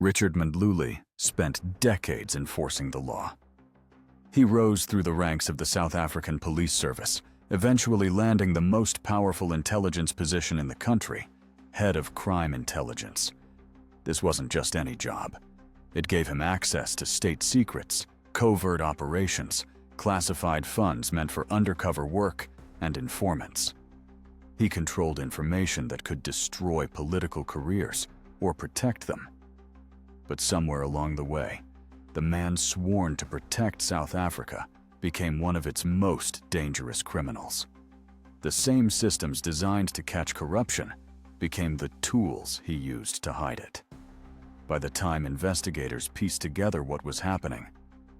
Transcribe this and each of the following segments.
Richard Mdluli spent decades enforcing the law. He rose through the ranks of the South African Police Service, eventually landing the most powerful intelligence position in the country, head of crime intelligence. This wasn't just any job. It gave him access to state secrets, covert operations, classified funds meant for undercover work, and informants. He controlled information that could destroy political careers or protect them. But somewhere along the way, the man sworn to protect South Africa became one of its most dangerous criminals. The same systems designed to catch corruption became the tools he used to hide it. By the time investigators pieced together what was happening,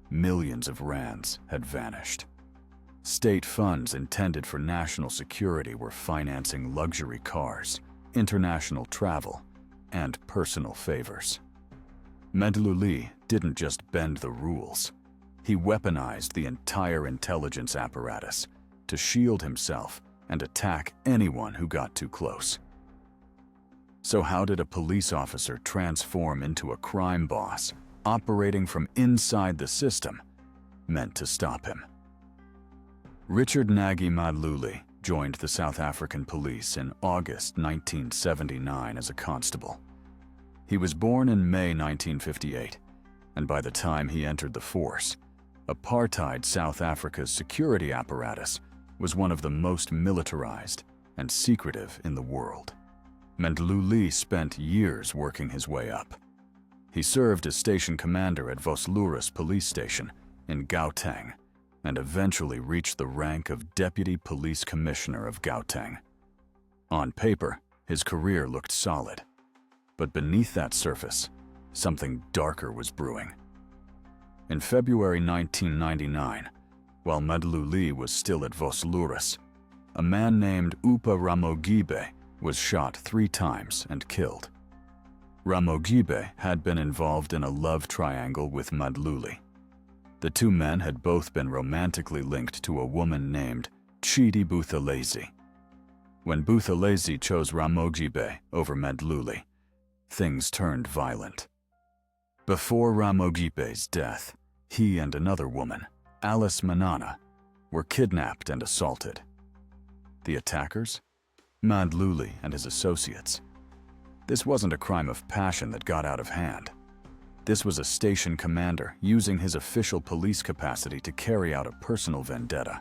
millions of rands had vanished. State funds intended for national security were financing luxury cars, international travel, and personal favors. Mdluli didn't just bend the rules. He weaponized the entire intelligence apparatus to shield himself and attack anyone who got too close. So how did a police officer transform into a crime boss, operating from inside the system, meant to stop him? Richard Mdluli joined the South African police in August 1979 as a constable. He was born in May 1958, and by the time he entered the force, apartheid South Africa's security apparatus was one of the most militarized and secretive in the world. Mdluli spent years working his way up. He served as station commander at Voslorus police station in Gauteng and eventually reached the rank of deputy police commissioner of Gauteng. On paper, his career looked solid. But beneath that surface, something darker was brewing. In February 1999, while Mdluli was still at Voslorus, a man named Upa Ramogibe was shot 3 times and killed. Ramogibe had been involved in a love triangle with Mdluli. The two men had both been romantically linked to a woman named Chidi Buthelezi. When Buthelezi chose Ramogibe over Mdluli, things turned violent. Before Ramogibe's death, he and another woman, Alice Manana, were kidnapped and assaulted. The attackers? Mdluli and his associates. This wasn't a crime of passion that got out of hand. This was a station commander using his official police capacity to carry out a personal vendetta.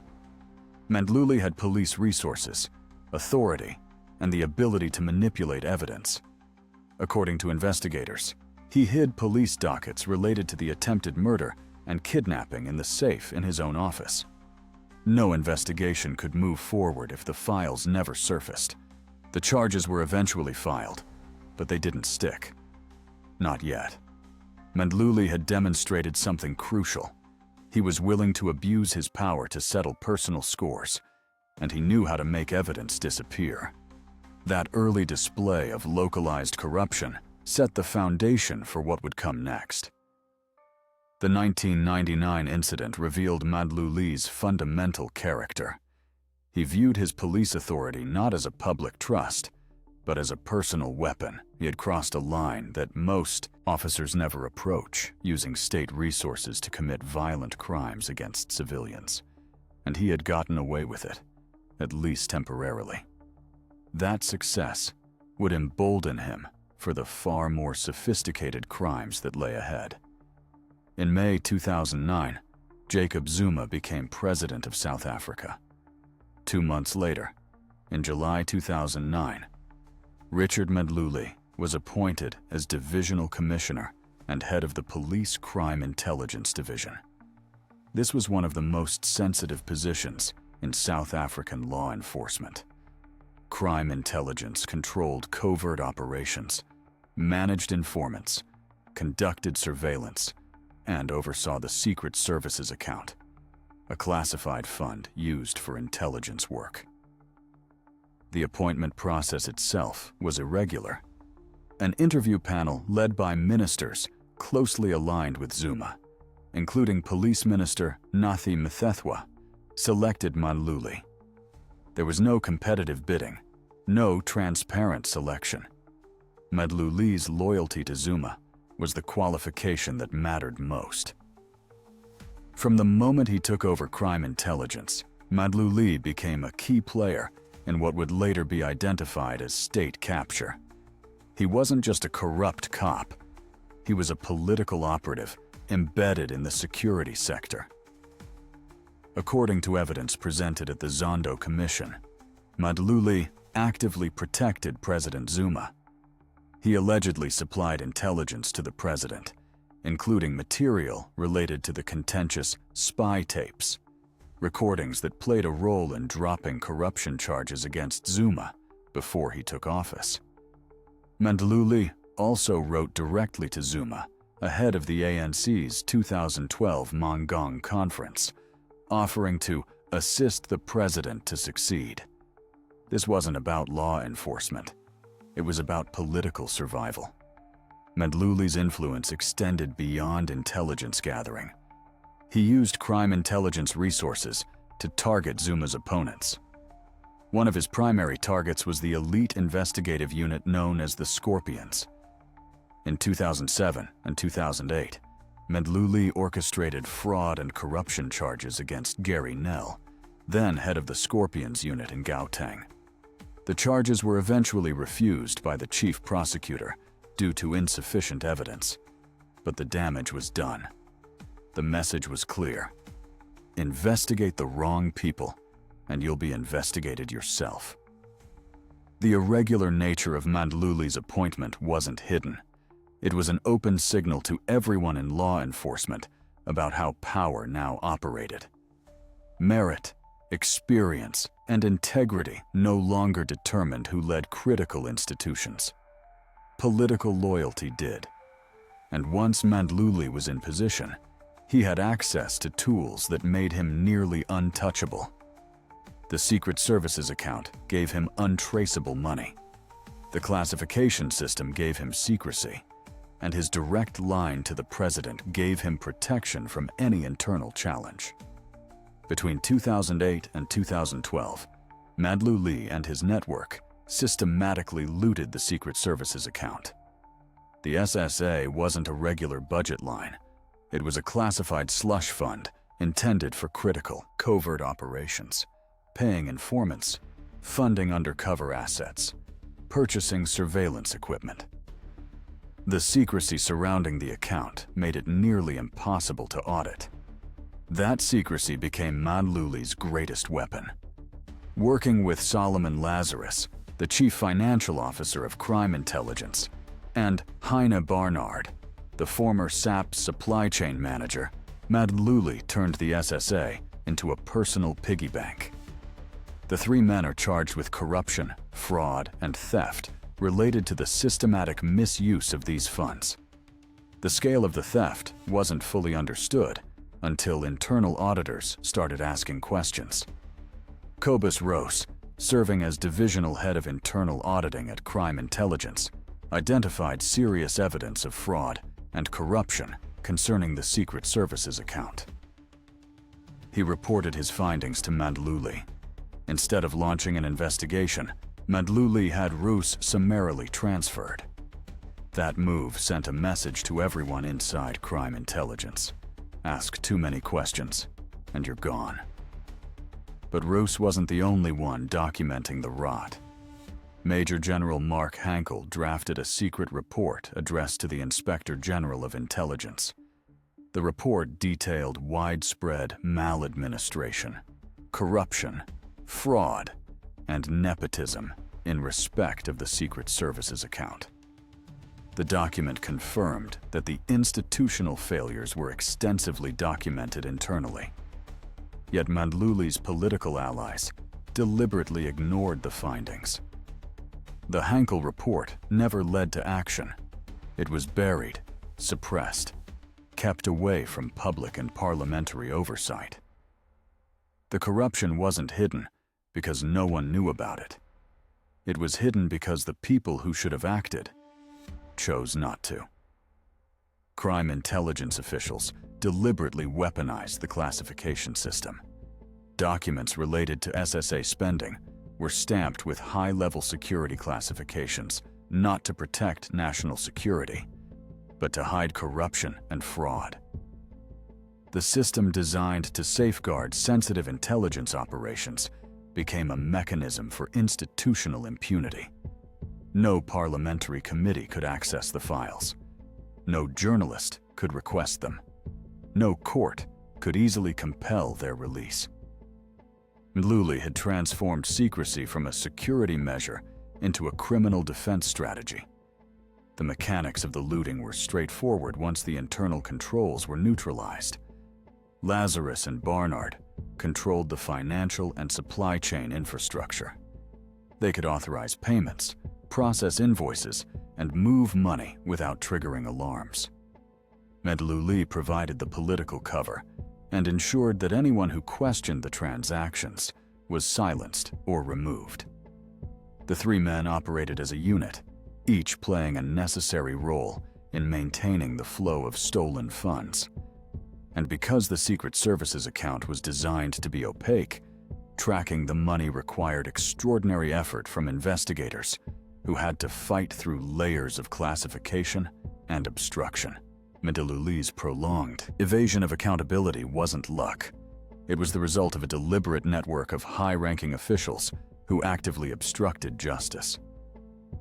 Mdluli had police resources, authority, and the ability to manipulate evidence. According to investigators, he hid police dockets related to the attempted murder and kidnapping in the safe in his own office. No investigation could move forward if the files never surfaced. The charges were eventually filed, but they didn't stick. Not yet. Mdluli had demonstrated something crucial. He was willing to abuse his power to settle personal scores, and he knew how to make evidence disappear. That early display of localized corruption set the foundation for what would come next. The 1999 incident revealed Mdluli's fundamental character. He viewed his police authority not as a public trust, but as a personal weapon. He had crossed a line that most officers never approach, using state resources to commit violent crimes against civilians. And he had gotten away with it, at least temporarily. That success would embolden him for the far more sophisticated crimes that lay ahead. In May 2009, Jacob Zuma became president of South Africa. 2 months later, in July 2009, Richard Mdluli was appointed as Divisional Commissioner and head of the Police Crime Intelligence Division. This was one of the most sensitive positions in South African law enforcement. Crime intelligence controlled covert operations, managed informants, conducted surveillance, and oversaw the Secret Services account, a classified fund used for intelligence work. The appointment process itself was irregular. An interview panel led by ministers closely aligned with Zuma, including Police Minister Nathi Mthethwa, selected Mdluli. There was no competitive bidding, no transparent selection. Mdluli's loyalty to Zuma was the qualification that mattered most. From the moment he took over crime intelligence, Mdluli became a key player in what would later be identified as state capture. He wasn't just a corrupt cop. He was a political operative embedded in the security sector. According to evidence presented at the Zondo Commission, Mdluli actively protected President Zuma. He allegedly supplied intelligence to the president, including material related to the contentious spy tapes, recordings that played a role in dropping corruption charges against Zuma before he took office. Mdluli also wrote directly to Zuma ahead of the ANC's 2012 Mongong conference, offering to assist the president to succeed. This wasn't about law enforcement. It was about political survival. Mdluli's influence extended beyond intelligence gathering. He used crime intelligence resources to target Zuma's opponents. One of his primary targets was the elite investigative unit known as the Scorpions. In 2007 and 2008, Mdluli orchestrated fraud and corruption charges against Gary Nell, then head of the Scorpions unit in Gauteng. The charges were eventually refused by the chief prosecutor due to insufficient evidence, but the damage was done. The message was clear: investigate the wrong people, and you'll be investigated yourself. The irregular nature of Mdluli's appointment wasn't hidden. It was an open signal to everyone in law enforcement about how power now operated. Merit, experience, and integrity no longer determined who led critical institutions. Political loyalty did. And once Mdluli was in position, he had access to tools that made him nearly untouchable. The Secret Services account gave him untraceable money. The classification system gave him secrecy, and his direct line to the president gave him protection from any internal challenge. Between 2008 and 2012, Mdluli and his network systematically looted the Secret Services account. The SSA wasn't a regular budget line. It was a classified slush fund intended for critical, covert operations, paying informants, funding undercover assets, purchasing surveillance equipment. The secrecy surrounding the account made it nearly impossible to audit. That secrecy became Mdluli's greatest weapon. Working with Solomon Lazarus, the chief financial officer of crime intelligence, and Heine Barnard, the former SAP supply chain manager, Mdluli turned the SSA into a personal piggy bank. The three men are charged with corruption, fraud, and theft related to the systematic misuse of these funds. The scale of the theft wasn't fully understood until internal auditors started asking questions. Cobus Rose, serving as divisional head of internal auditing at Crime Intelligence, identified serious evidence of fraud and corruption concerning the Secret Services account. He reported his findings to Mdluli. Instead of launching an investigation, Mdluli had Roos summarily transferred. That move sent a message to everyone inside Crime Intelligence. Ask too many questions, and you're gone. But Roos wasn't the only one documenting the rot. Major General Mark Hankel drafted a secret report addressed to the Inspector General of Intelligence. The report detailed widespread maladministration, corruption, fraud, and nepotism in respect of the Secret Services account. The document confirmed that the institutional failures were extensively documented internally. Yet Mdluli's political allies deliberately ignored the findings. The Hankel report never led to action. It was buried, suppressed, kept away from public and parliamentary oversight. The corruption wasn't hidden because no one knew about it. It was hidden because the people who should have acted chose not to. Crime intelligence officials deliberately weaponized the classification system. Documents related to SSA spending were stamped with high-level security classifications not to protect national security. but to hide corruption and fraud. The system designed to safeguard sensitive intelligence operations became a mechanism for institutional impunity. No parliamentary committee could access the files. No journalist could request them. No court could easily compel their release. Mdluli had transformed secrecy from a security measure into a criminal defense strategy. The mechanics of the looting were straightforward once the internal controls were neutralized. Lazarus and Barnard controlled the financial and supply chain infrastructure. They could authorize payments, process invoices, and move money without triggering alarms. Mdluli provided the political cover and ensured that anyone who questioned the transactions was silenced or removed. The three men operated as a unit, each playing a necessary role in maintaining the flow of stolen funds. And because the Secret Service's account was designed to be opaque, tracking the money required extraordinary effort from investigators who had to fight through layers of classification and obstruction. Mdluli's prolonged evasion of accountability wasn't luck. It was the result of a deliberate network of high-ranking officials who actively obstructed justice.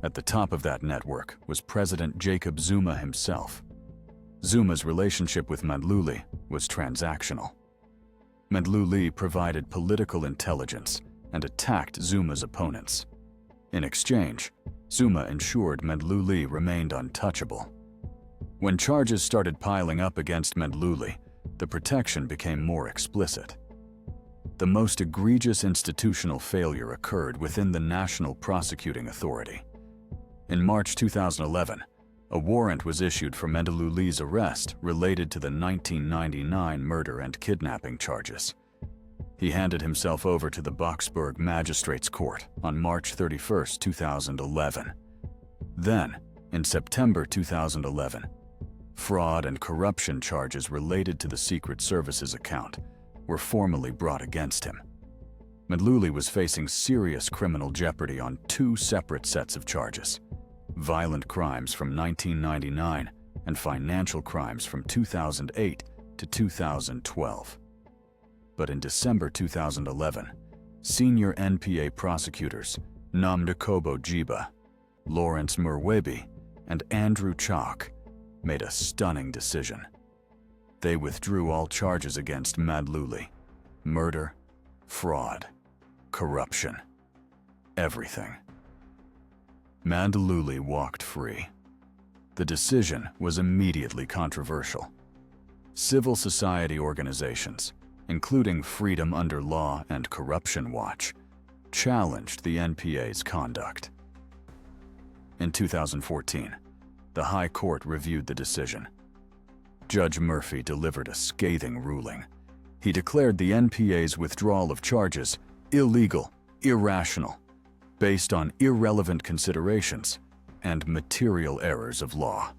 At the top of that network was President Jacob Zuma himself. Zuma's relationship with Mdluli was transactional. Mdluli provided political intelligence and attacked Zuma's opponents. In exchange, Zuma ensured Mdluli remained untouchable. When charges started piling up against Mdluli, the protection became more explicit. The most egregious institutional failure occurred within the National Prosecuting Authority. In March 2011, a warrant was issued for Mdluli's arrest related to the 1999 murder and kidnapping charges. He handed himself over to the Boksburg Magistrates Court on March 31, 2011. Then, in September 2011, fraud and corruption charges related to the Secret Service's account were formally brought against him. Mdluli was facing serious criminal jeopardy on two separate sets of charges: violent crimes from 1999 and financial crimes from 2008 to 2012. But in December 2011, senior NPA prosecutors Namdakobo Jiba, Lawrence Murwebi, and Andrew Chalk made a stunning decision. They withdrew all charges against Mdluli: murder, fraud, corruption, everything. Mdluli walked free. The decision was immediately controversial. Civil society organizations, including Freedom Under Law and Corruption Watch, challenged the NPA's conduct. In 2014, the High Court reviewed the decision. Judge Murphy delivered a scathing ruling. He declared the NPA's withdrawal of charges illegal, irrational, based on irrelevant considerations and material errors of law.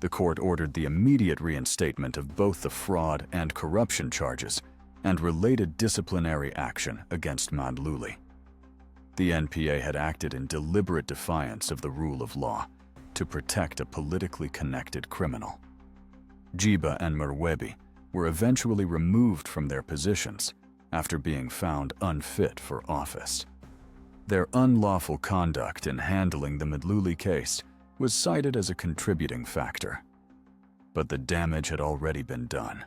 The court ordered the immediate reinstatement of both the fraud and corruption charges and related disciplinary action against Mdluli. The NPA had acted in deliberate defiance of the rule of law to protect a politically connected criminal. Jiba and Murwebi were eventually removed from their positions after being found unfit for office. Their unlawful conduct in handling the Mdluli case was cited as a contributing factor. But the damage had already been done.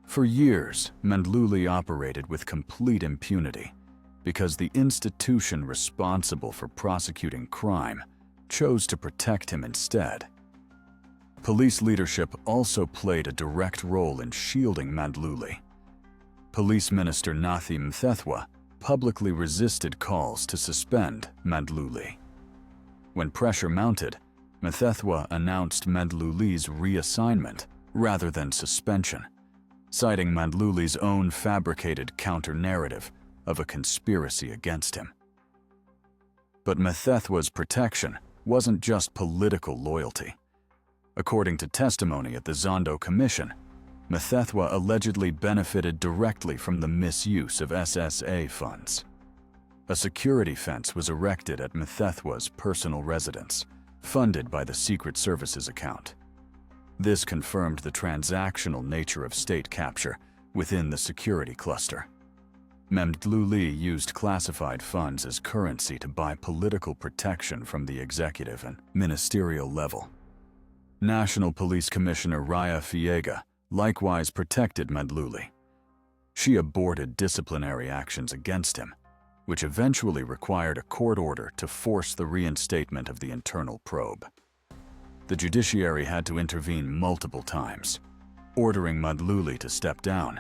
For years, Mdluli operated with complete impunity because the institution responsible for prosecuting crime chose to protect him instead. Police leadership also played a direct role in shielding Mdluli. Police Minister Nathi Mthethwa publicly resisted calls to suspend Mdluli. When pressure mounted, Mthethwa announced Mdluli's reassignment rather than suspension, citing Mdluli's own fabricated counter-narrative of a conspiracy against him. But Mthethwa's protection wasn't just political loyalty. According to testimony at the Zondo Commission, Mthethwa allegedly benefited directly from the misuse of SSA funds. A security fence was erected at Mthethwa's personal residence, funded by the Secret Service's account. This confirmed the transactional nature of state capture within the security cluster. Mdluli used classified funds as currency to buy political protection from the executive and ministerial level. National Police Commissioner Raya Fiega likewise protected Mdluli. She aborted disciplinary actions against him, which eventually required a court order to force the reinstatement of the internal probe. The judiciary had to intervene multiple times, ordering Mdluli to step down,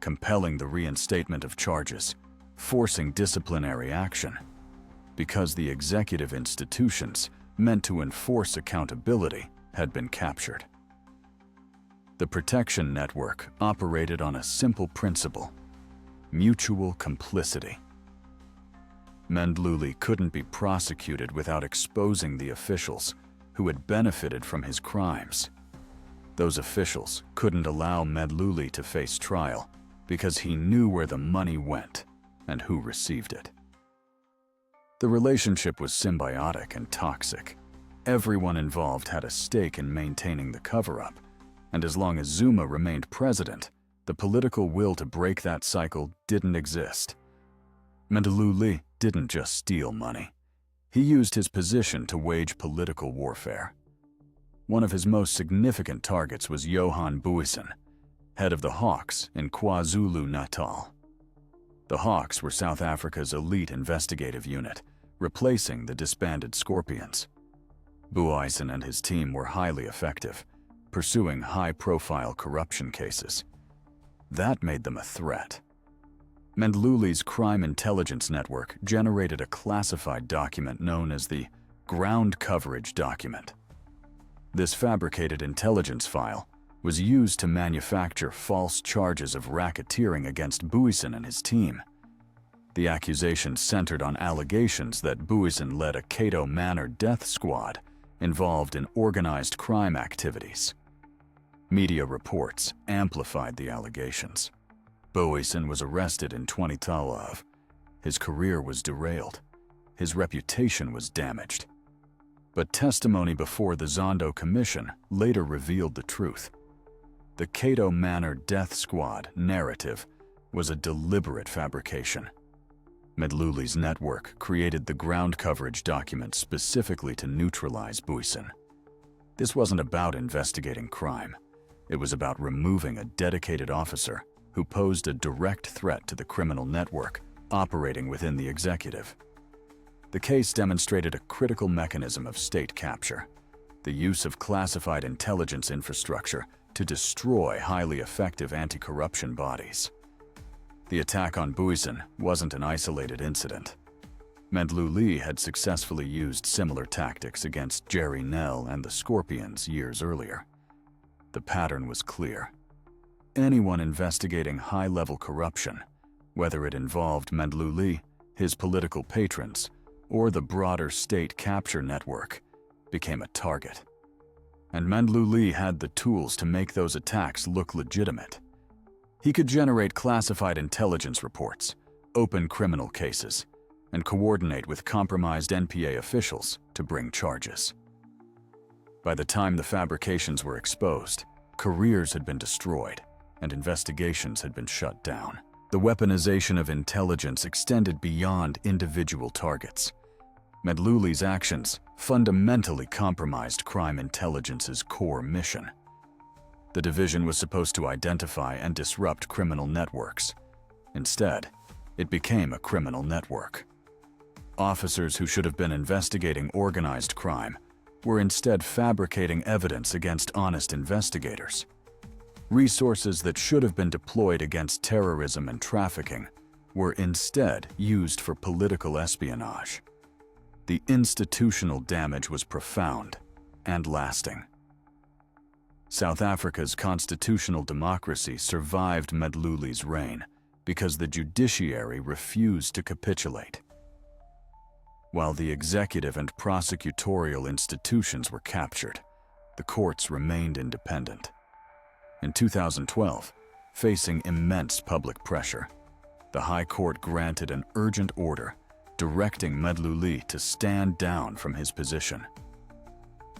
compelling the reinstatement of charges, forcing disciplinary action, because the executive institutions meant to enforce accountability had been captured. The protection network operated on a simple principle: mutual complicity. Mdluli couldn't be prosecuted without exposing the officials who had benefited from his crimes. Those officials couldn't allow Mdluli to face trial because he knew where the money went and who received it. The relationship was symbiotic and toxic. Everyone involved had a stake in maintaining the cover-up, and as long as Zuma remained president, the political will to break that cycle didn't exist. Mdluli didn't just steal money. He used his position to wage political warfare. One of his most significant targets was Johan Booysen, head of the Hawks in KwaZulu-Natal. The Hawks were South Africa's elite investigative unit, replacing the disbanded Scorpions. Booysen and his team were highly effective, pursuing high-profile corruption cases. That made them a threat. Mdluli's crime intelligence network generated a classified document known as the ground coverage document. This fabricated intelligence file was used to manufacture false charges of racketeering against Booysen and his team. The accusations centered on allegations that Booysen led a Cato Manor death squad involved in organized crime activities. Media reports amplified the allegations. Booysen was arrested in 2012. His career was derailed. His reputation was damaged. But testimony before the Zondo Commission later revealed the truth. The Cato Manor death squad narrative was a deliberate fabrication. Mdluli's network created the ground coverage document specifically to neutralize Booysen. This wasn't about investigating crime. It was about removing a dedicated officer who posed a direct threat to the criminal network operating within the executive. The case demonstrated a critical mechanism of state capture: the use of classified intelligence infrastructure to destroy highly effective anti-corruption bodies. The attack on Booysen wasn't an isolated incident. Mdluli had successfully used similar tactics against Jerry Nell and the Scorpions years earlier. The pattern was clear. Anyone investigating high-level corruption, whether it involved Mdluli, his political patrons, or the broader state capture network, became a target. And Mdluli had the tools to make those attacks look legitimate. He could generate classified intelligence reports, open criminal cases, and coordinate with compromised NPA officials to bring charges. By the time the fabrications were exposed, careers had been destroyed, and investigations had been shut down. The weaponization of intelligence extended beyond individual targets. Mdluli's actions fundamentally compromised crime intelligence's core mission. The division was supposed to identify and disrupt criminal networks. Instead, it became a criminal network. Officers who should have been investigating organized crime were instead fabricating evidence against honest investigators. Resources that should have been deployed against terrorism and trafficking were instead used for political espionage. The institutional damage was profound and lasting. South Africa's constitutional democracy survived Mdluli's reign because the judiciary refused to capitulate. While the executive and prosecutorial institutions were captured, the courts remained independent. In 2012, facing immense public pressure, the High Court granted an urgent order directing Mdluli to stand down from his position.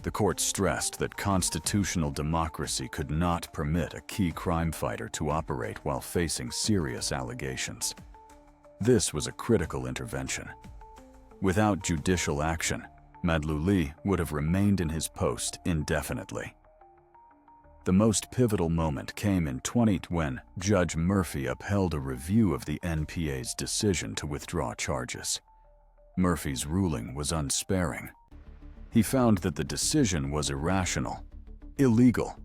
The court stressed that constitutional democracy could not permit a key crime fighter to operate while facing serious allegations. This was a critical intervention. Without judicial action, Mdluli would have remained in his post indefinitely. The most pivotal moment came in 2020 when Judge Murphy upheld a review of the NPA's decision to withdraw charges. Murphy's ruling was unsparing. He found that the decision was irrational, illegal,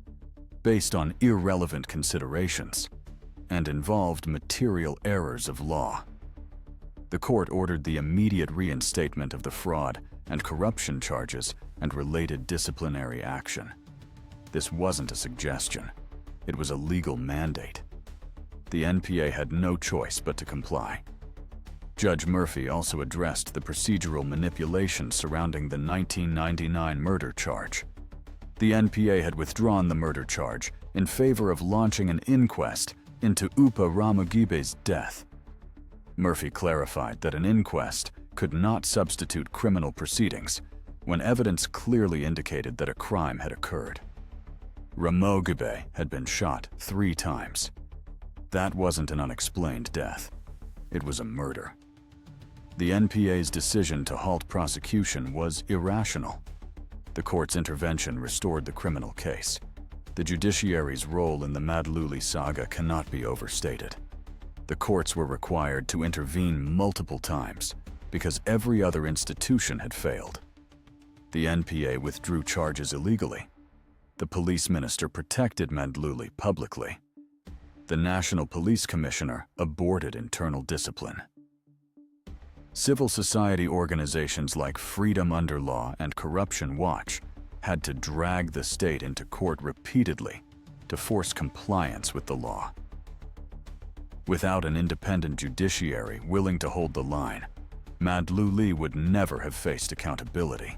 based on irrelevant considerations, and involved material errors of law. The court ordered the immediate reinstatement of the fraud and corruption charges and related disciplinary action. This wasn't a suggestion. It was a legal mandate. The NPA had no choice but to comply. Judge Murphy also addressed the procedural manipulations surrounding the 1999 murder charge. The NPA had withdrawn the murder charge in favor of launching an inquest into Upa Ramagibe's death. Murphy clarified that an inquest could not substitute criminal proceedings when evidence clearly indicated that a crime had occurred. Ramagibe had been shot 3 times. That wasn't an unexplained death. It was a murder. The NPA's decision to halt prosecution was irrational. The court's intervention restored the criminal case. The judiciary's role in the Mdluli saga cannot be overstated. The courts were required to intervene multiple times because every other institution had failed. The NPA withdrew charges illegally. The police minister protected Mdluli publicly. The National Police Commissioner aborted internal discipline. Civil society organizations like Freedom Under Law and Corruption Watch had to drag the state into court repeatedly to force compliance with the law. Without an independent judiciary willing to hold the line, Mdluli would never have faced accountability.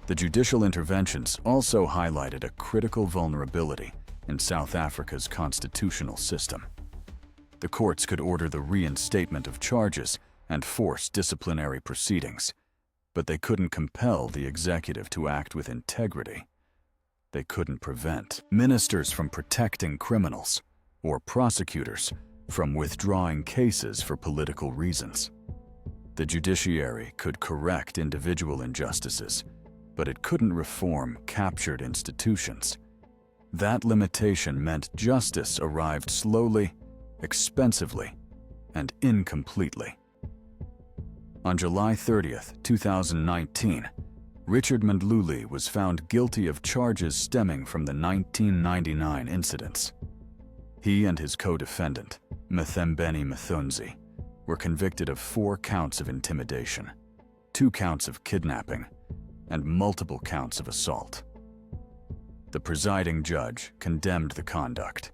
The judicial interventions also highlighted a critical vulnerability in South Africa's constitutional system. The courts could order the reinstatement of charges and force disciplinary proceedings, but they couldn't compel the executive to act with integrity. They couldn't prevent ministers from protecting criminals or prosecutors from withdrawing cases for political reasons. The judiciary could correct individual injustices, but it couldn't reform captured institutions. That limitation meant justice arrived slowly, expensively, and incompletely. On July 30th, 2019, Richard Mdluli was found guilty of charges stemming from the 1999 incidents. He and his co-defendant, Mthembeni Mthunzi, were convicted of 4 counts of intimidation, 2 counts of kidnapping, and multiple counts of assault. The presiding judge condemned the conduct,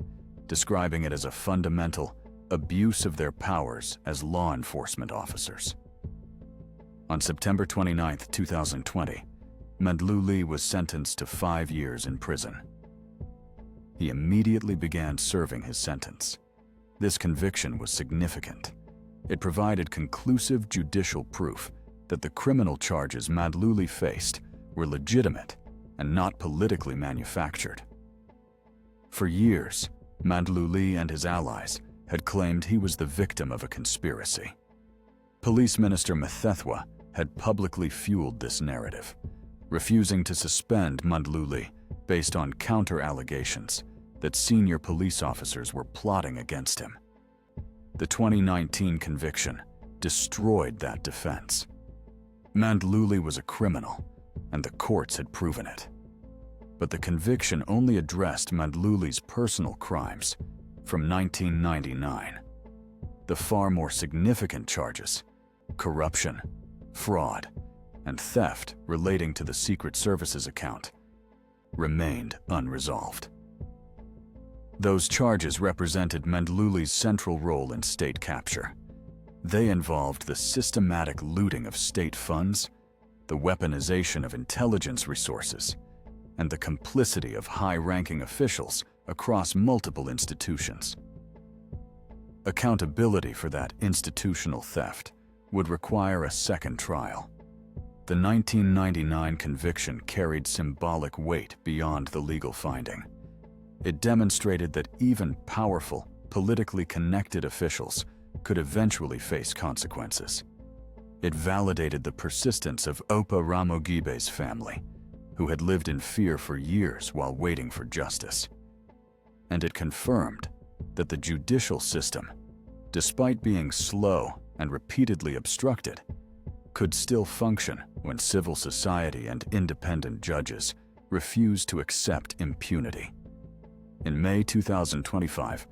describing it as a fundamental abuse of their powers as law enforcement officers. On September 29, 2020, Mdluli was sentenced to 5 years in prison. He immediately began serving his sentence. This conviction was significant. It provided conclusive judicial proof that the criminal charges Mdluli faced were legitimate and not politically manufactured. For years, Mdluli and his allies had claimed he was the victim of a conspiracy. Police Minister Mthethwa had publicly fueled this narrative, refusing to suspend Mdluli based on counter-allegations that senior police officers were plotting against him. The 2019 conviction destroyed that defense. Mdluli was a criminal, and the courts had proven it. But the conviction only addressed Mdluli's personal crimes from 1999. The far more significant charges, corruption, fraud, and theft relating to the Secret Service's account, remained unresolved. Those charges represented Mdluli's central role in state capture. They involved the systematic looting of state funds, the weaponization of intelligence resources, and the complicity of high-ranking officials across multiple institutions. Accountability for that institutional theft would require a second trial. The 1999 conviction carried symbolic weight beyond the legal finding. It demonstrated that even powerful, politically connected officials could eventually face consequences. It validated the persistence of Opa Ramogibe's family, who had lived in fear for years while waiting for justice. And it confirmed that the judicial system, despite being slow and repeatedly obstructed, could still function when civil society and independent judges refused to accept impunity. In May 2025,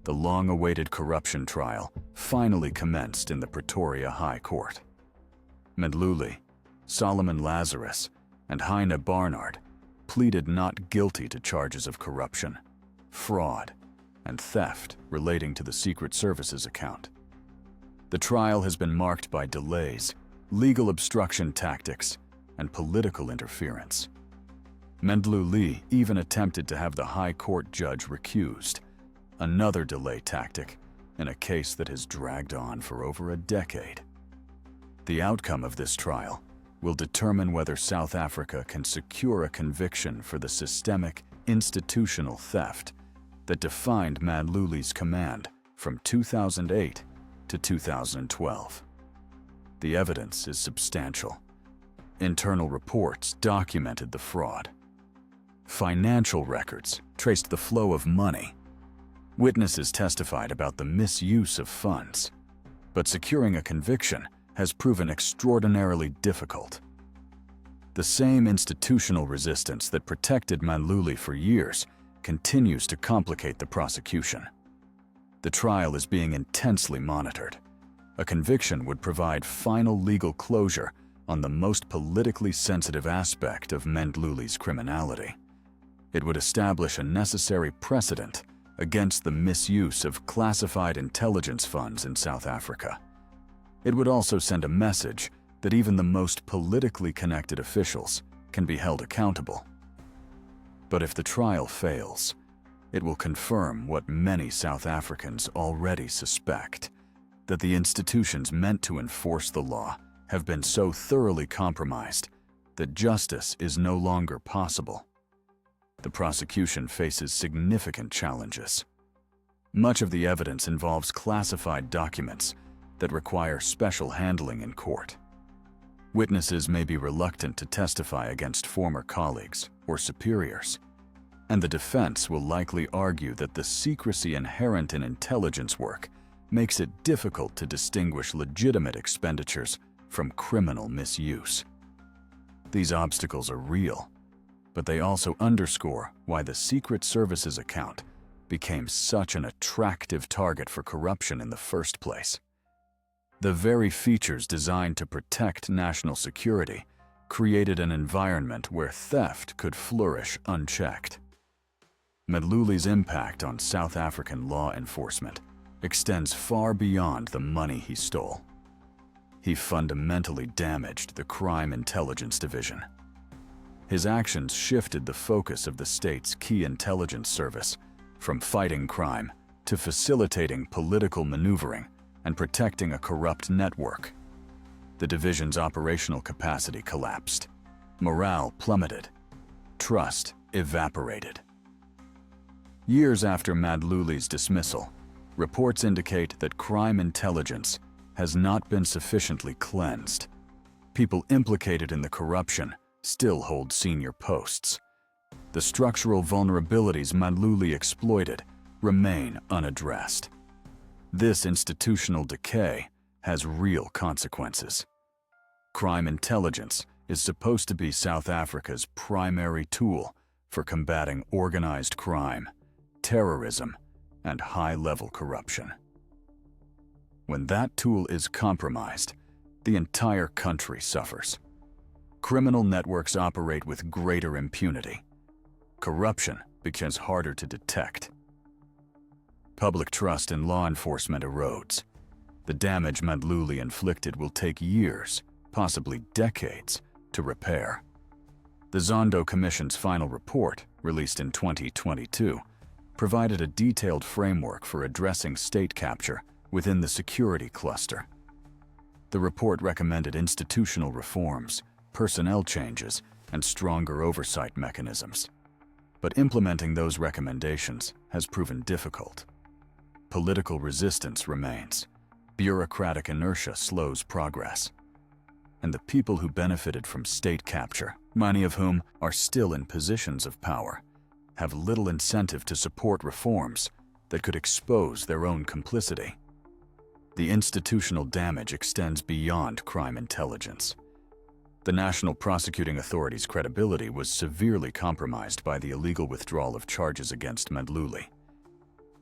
the long-awaited corruption trial finally commenced in the Pretoria High Court. Mdluli, Solomon Lazarus, and Heine Barnard pleaded not guilty to charges of corruption, fraud, and theft relating to the Secret Service's account. The trial has been marked by delays, legal obstruction tactics, and political interference. Mdluli even attempted to have the High Court judge recused, another delay tactic in a case that has dragged on for over a decade. The outcome of this trial will determine whether South Africa can secure a conviction for the systemic, institutional theft that defined Mdluli's command from 2008 to 2012. The evidence is substantial. Internal reports documented the fraud. Financial records traced the flow of money. Witnesses testified about the misuse of funds. But securing a conviction has proven extraordinarily difficult. The same institutional resistance that protected Mdluli for years continues to complicate the prosecution. The trial is being intensely monitored. A conviction would provide final legal closure on the most politically sensitive aspect of Mdluli's criminality. It would establish a necessary precedent against the misuse of classified intelligence funds in South Africa. It would also send a message that even the most politically connected officials can be held accountable. But if the trial fails, it will confirm what many South Africans already suspect, that the institutions meant to enforce the law have been so thoroughly compromised that justice is no longer possible. The prosecution faces significant challenges. Much of the evidence involves classified documents that require special handling in court. Witnesses may be reluctant to testify against former colleagues or superiors, and the defense will likely argue that the secrecy inherent in intelligence work makes it difficult to distinguish legitimate expenditures from criminal misuse. These obstacles are real, but they also underscore why the Secret Service's account became such an attractive target for corruption in the first place. The very features designed to protect national security created an environment where theft could flourish unchecked. Mdluli's impact on South African law enforcement extends far beyond the money he stole. He fundamentally damaged the Crime Intelligence Division. His actions shifted the focus of the state's key intelligence service from fighting crime to facilitating political maneuvering and protecting a corrupt network. The division's operational capacity collapsed. Morale plummeted. Trust evaporated. Years after Mdluli's dismissal, reports indicate that crime intelligence has not been sufficiently cleansed. People implicated in the corruption still hold senior posts. The structural vulnerabilities Mdluli exploited remain unaddressed. This institutional decay has real consequences. Crime intelligence is supposed to be South Africa's primary tool for combating organized crime, terrorism, and high-level corruption. When that tool is compromised, the entire country suffers. Criminal networks operate with greater impunity. Corruption becomes harder to detect. Public trust in law enforcement erodes. The damage Mdluli inflicted will take years, possibly decades, to repair. The Zondo Commission's final report, released in 2022, provided a detailed framework for addressing state capture within the security cluster. The report recommended institutional reforms, personnel changes, and stronger oversight mechanisms. But implementing those recommendations has proven difficult. Political resistance remains. Bureaucratic inertia slows progress. And the people who benefited from state capture, many of whom are still in positions of power, have little incentive to support reforms that could expose their own complicity. The institutional damage extends beyond crime intelligence. The National Prosecuting Authority's credibility was severely compromised by the illegal withdrawal of charges against Mdluli.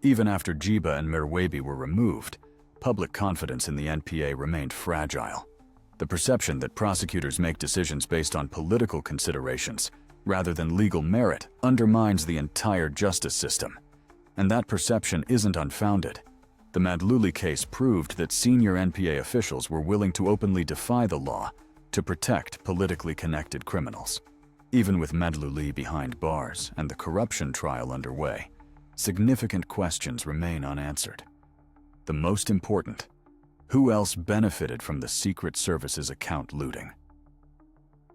Even after Jiba and Mirwebi were removed, public confidence in the NPA remained fragile. The perception that prosecutors make decisions based on political considerations rather than legal merit undermines the entire justice system. And that perception isn't unfounded. The Mdluli case proved that senior NPA officials were willing to openly defy the law to protect politically connected criminals. Even with Mdluli behind bars and the corruption trial underway, significant questions remain unanswered. The most important: who else benefited from the Secret Service's account looting?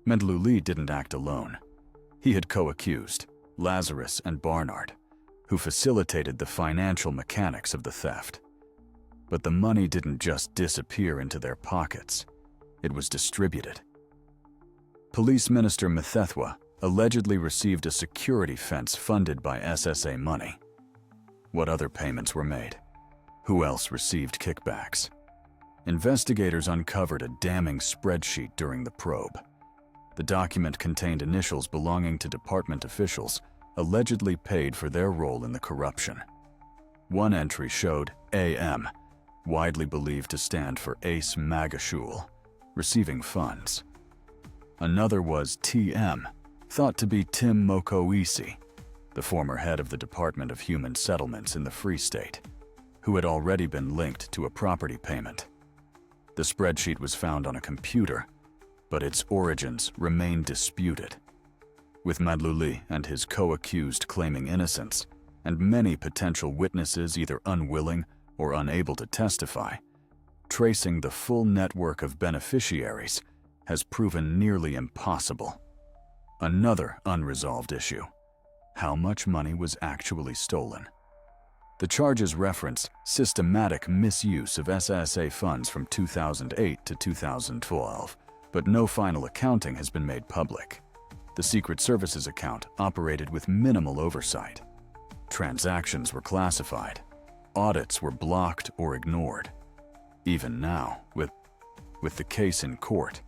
Mdluli didn't act alone. He had co-accused, Lazarus and Barnard, who facilitated the financial mechanics of the theft. But the money didn't just disappear into their pockets. It was distributed. Police Minister Mthethwa allegedly received a security fence funded by SSA money. What other payments were made? Who else received kickbacks? Investigators uncovered a damning spreadsheet during the probe. The document contained initials belonging to department officials allegedly paid for their role in the corruption. One entry showed AM, widely believed to stand for Ace Magashul, receiving funds. Another was TM, thought to be Tim Mokoisi, the former head of the Department of Human Settlements in the Free State, who had already been linked to a property payment. The spreadsheet was found on a computer, but its origins remain disputed. With Mdluli and his co-accused claiming innocence, and many potential witnesses either unwilling or unable to testify, tracing the full network of beneficiaries has proven nearly impossible. Another unresolved issue: how much money was actually stolen? The charges reference systematic misuse of SSA funds from 2008 to 2012, but no final accounting has been made public. The Secret Service's account operated with minimal oversight. Transactions were classified. Audits were blocked or ignored. Even now, with the case in court,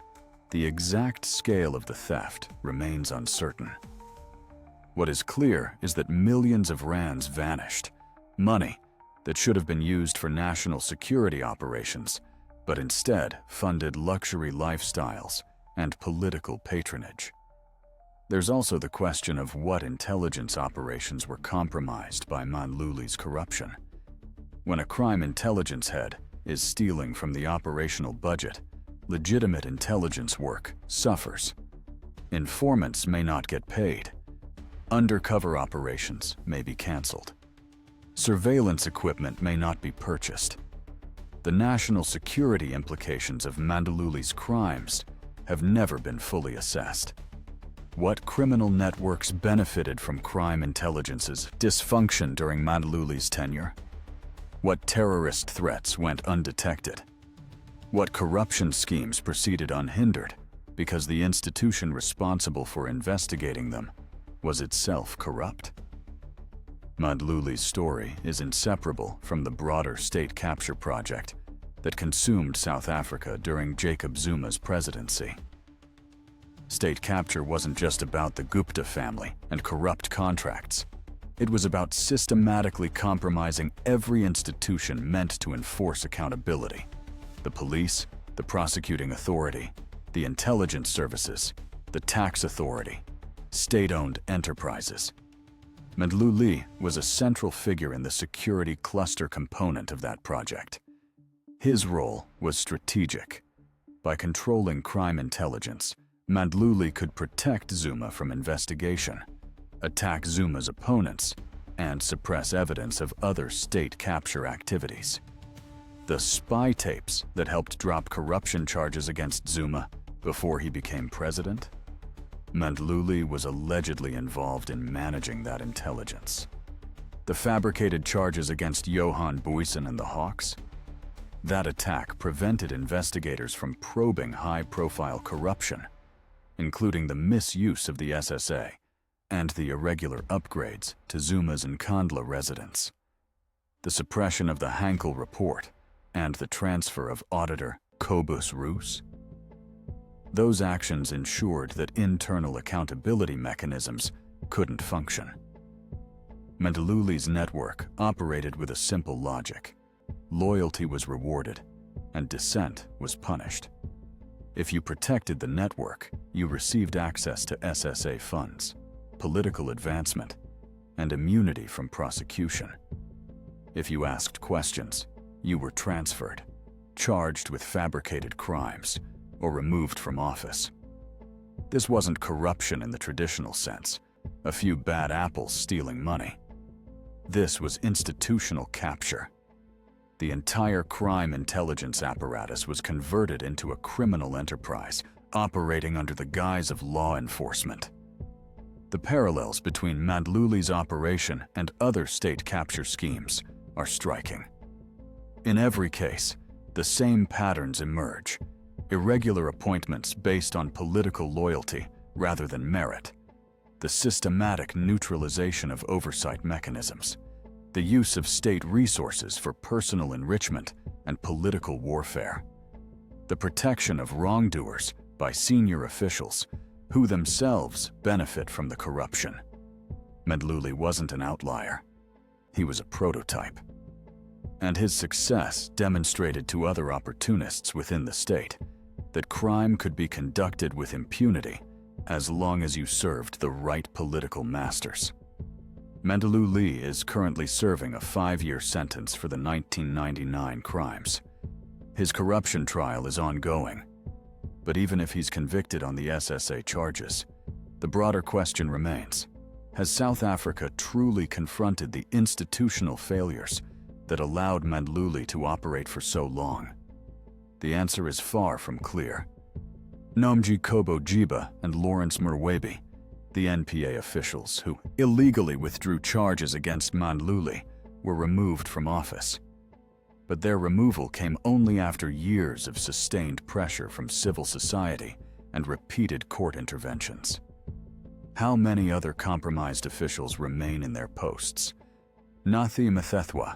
the exact scale of the theft remains uncertain. What is clear is that millions of rands vanished, money that should have been used for national security operations, but instead funded luxury lifestyles and political patronage. There's also the question of what intelligence operations were compromised by Mdluli's corruption. When a crime intelligence head is stealing from the operational budget, legitimate intelligence work suffers. Informants may not get paid. Undercover operations may be canceled. Surveillance equipment may not be purchased. The national security implications of Mdluli's crimes have never been fully assessed. What criminal networks benefited from crime intelligence's dysfunction during Mdluli's tenure? What terrorist threats went undetected? What corruption schemes proceeded unhindered because the institution responsible for investigating them was itself corrupt? Mdluli's story is inseparable from the broader state capture project that consumed South Africa during Jacob Zuma's presidency. State capture wasn't just about the Gupta family and corrupt contracts. It was about systematically compromising every institution meant to enforce accountability: the police, the prosecuting authority, the intelligence services, the tax authority, state-owned enterprises. Mdluli was a central figure in the security cluster component of that project. His role was strategic. By controlling crime intelligence, Mdluli could protect Zuma from investigation, attack Zuma's opponents, and suppress evidence of other state capture activities. The spy tapes that helped drop corruption charges against Zuma Before he became president, Mdluli was allegedly involved in managing that intelligence. The fabricated charges against Johan Boysen and the Hawks? That attack prevented investigators from probing high-profile corruption, including the misuse of the SSA and the irregular upgrades to Zuma's and Kandla residence. The suppression of the Hankel report and the transfer of auditor Kobus Roos? Those actions ensured that internal accountability mechanisms couldn't function. Mdluli's network operated with a simple logic. Loyalty was rewarded, and dissent was punished. If you protected the network, you received access to SSA funds, political advancement, and immunity from prosecution. If you asked questions, you were transferred, charged with fabricated crimes, or removed from office. This wasn't corruption in the traditional sense, a few bad apples stealing money. This was institutional capture. The entire crime intelligence apparatus was converted into a criminal enterprise, operating under the guise of law enforcement. The parallels between Mdluli's operation and other state capture schemes are striking. In every case, the same patterns emerge: irregular appointments based on political loyalty rather than merit, the systematic neutralization of oversight mechanisms, the use of state resources for personal enrichment and political warfare, the protection of wrongdoers by senior officials who themselves benefit from the corruption. Mdluli wasn't an outlier. He was a prototype. And his success demonstrated to other opportunists within the state that crime could be conducted with impunity as long as you served the right political masters. Mdluli is currently serving a 5-year sentence for the 1999 crimes. His corruption trial is ongoing, but even if he's convicted on the SSA charges, the broader question remains: has South Africa truly confronted the institutional failures that allowed Mdluli to operate for so long? The answer is far from clear. Nomji Kobo-Jiba and Lawrence Merwebi, the NPA officials who illegally withdrew charges against Mdluli, were removed from office. But their removal came only after years of sustained pressure from civil society and repeated court interventions. How many other compromised officials remain in their posts? Nathi Mthethwa,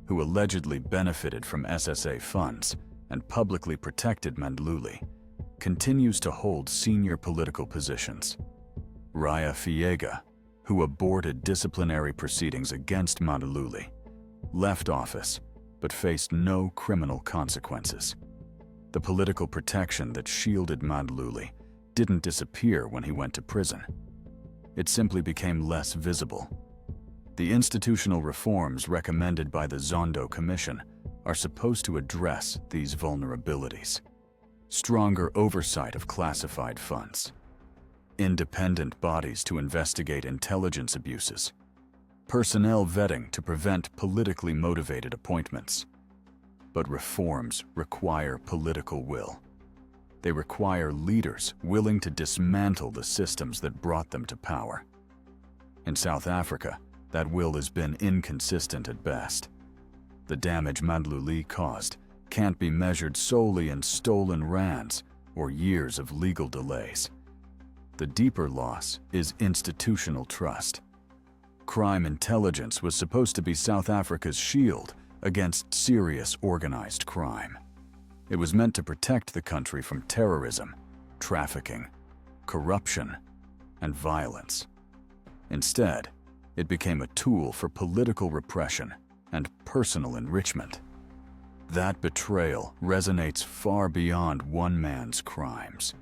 who allegedly benefited from SSA funds and publicly protected Mdluli, continues to hold senior political positions. Raya Fiega, who aborted disciplinary proceedings against Mdluli, left office but faced no criminal consequences. The political protection that shielded Mdluli didn't disappear when he went to prison. It simply became less visible. The institutional reforms recommended by the Zondo Commission are supposed to address these vulnerabilities. Stronger oversight of classified funds, independent bodies to investigate intelligence abuses, personnel vetting to prevent politically motivated appointments. But reforms require political will. They require leaders willing to dismantle the systems that brought them to power. In South Africa, that will has been inconsistent at best. The damage Mdluli caused can't be measured solely in stolen rands or years of legal delays. The deeper loss is institutional trust. Crime intelligence was supposed to be South Africa's shield against serious organized crime. It was meant to protect the country from terrorism, trafficking, corruption, and violence. Instead, it became a tool for political repression and personal enrichment. That betrayal resonates far beyond one man's crimes.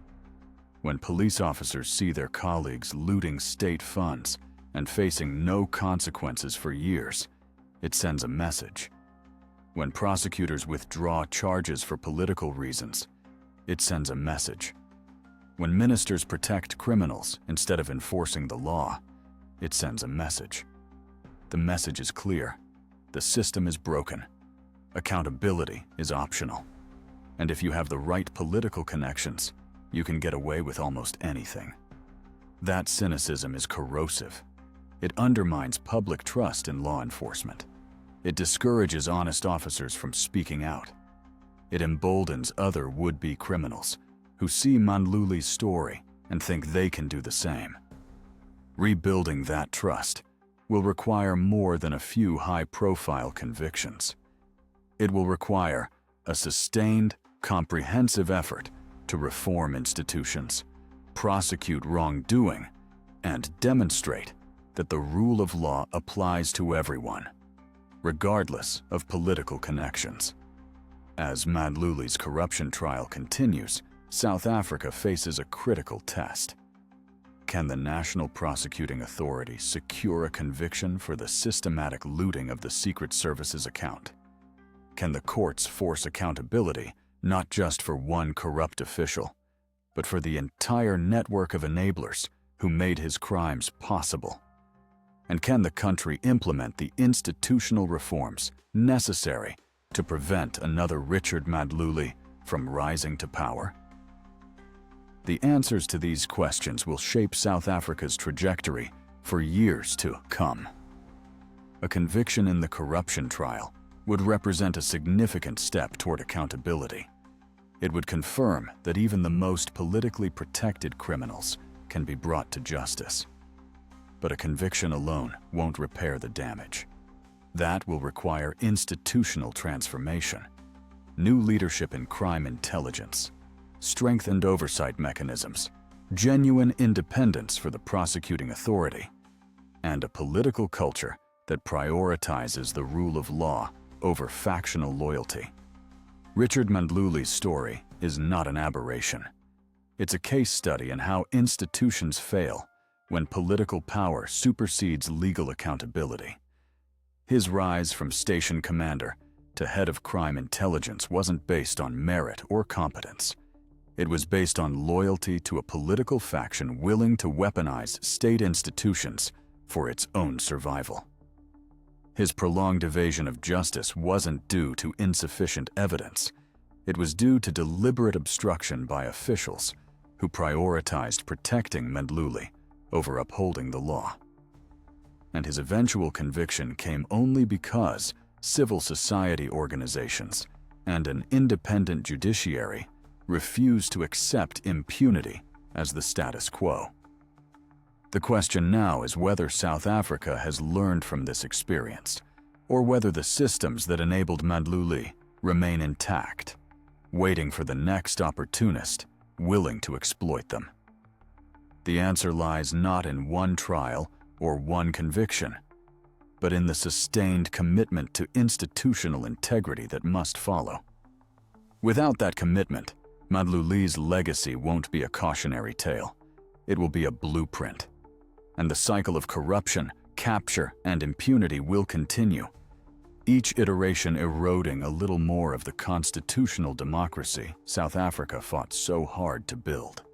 When police officers see their colleagues looting state funds and facing no consequences for years, it sends a message. When prosecutors withdraw charges for political reasons, it sends a message. When ministers protect criminals instead of enforcing the law, it sends a message. The message is clear. The system is broken. Accountability is optional. And if you have the right political connections, you can get away with almost anything. That cynicism is corrosive. It undermines public trust in law enforcement. It discourages honest officers from speaking out. It emboldens other would-be criminals who see Mdluli's story and think they can do the same. Rebuilding that trust will require more than a few high-profile convictions. It will require a sustained, comprehensive effort to reform institutions, prosecute wrongdoing, and demonstrate that the rule of law applies to everyone, regardless of political connections. As Mdluli's corruption trial continues, South Africa faces a critical test. Can the National Prosecuting Authority secure a conviction for the systematic looting of the Secret Service's account? Can the courts force accountability not just for one corrupt official, but for the entire network of enablers who made his crimes possible? And can the country implement the institutional reforms necessary to prevent another Richard Mdluli from rising to power? The answers to these questions will shape South Africa's trajectory for years to come. A conviction in the corruption trial would represent a significant step toward accountability. It would confirm that even the most politically protected criminals can be brought to justice. But a conviction alone won't repair the damage. That will require institutional transformation, new leadership in crime intelligence, strengthened oversight mechanisms, genuine independence for the prosecuting authority, and a political culture that prioritizes the rule of law over factional loyalty. Richard Mdluli's story is not an aberration. It's a case study in how institutions fail when political power supersedes legal accountability. His rise from station commander to head of crime intelligence wasn't based on merit or competence. It was based on loyalty to a political faction willing to weaponize state institutions for its own survival. His prolonged evasion of justice wasn't due to insufficient evidence. It was due to deliberate obstruction by officials who prioritized protecting Mdluli over upholding the law. And his eventual conviction came only because civil society organizations and an independent judiciary refused to accept impunity as the status quo. The question now is whether South Africa has learned from this experience, or whether the systems that enabled Mdluli remain intact, waiting for the next opportunist willing to exploit them. The answer lies not in one trial or one conviction, but in the sustained commitment to institutional integrity that must follow. Without that commitment, Mdluli's legacy won't be a cautionary tale. It will be a blueprint. And the cycle of corruption, capture, and impunity will continue, each iteration eroding a little more of the constitutional democracy South Africa fought so hard to build.